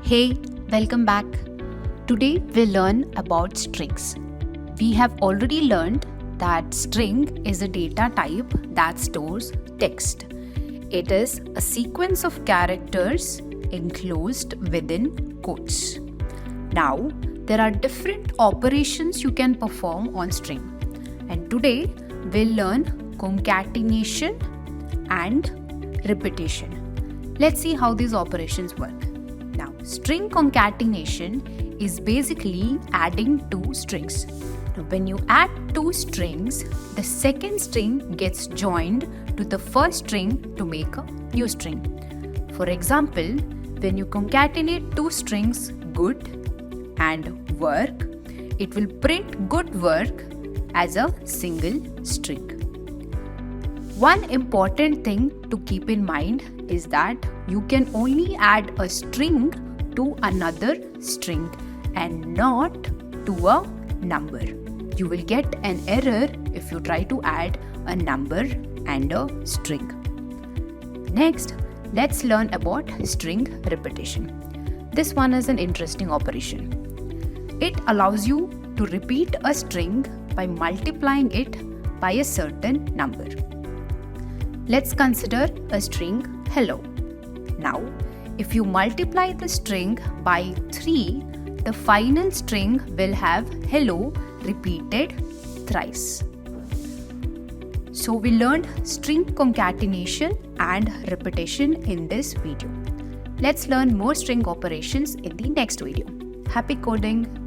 Hey, welcome back. Today we'll learn about strings. We have already learned that string is a data type that stores text. It is a sequence of characters enclosed within quotes. Now, there are different operations you can perform on string. And today we'll learn concatenation and repetition. Let's see how these operations work. Now, string concatenation is basically adding two strings. Now, when you add two strings, the second string gets joined to the first string to make a new string. For example, when you concatenate two strings good and work, it will print good work as a single string. One important thing to keep in mind is that you can only add a string to another string and not to a number. You will get an error if you try to add a number and a string. Next, let's learn about string repetition. This one is an interesting operation. It allows you to repeat a string by multiplying it by a certain number. Let's consider a string hello. Now, if you multiply the string by 3, the final string will have hello repeated thrice. So we learned string concatenation and repetition in this video. Let's learn more string operations in the next video. Happy coding!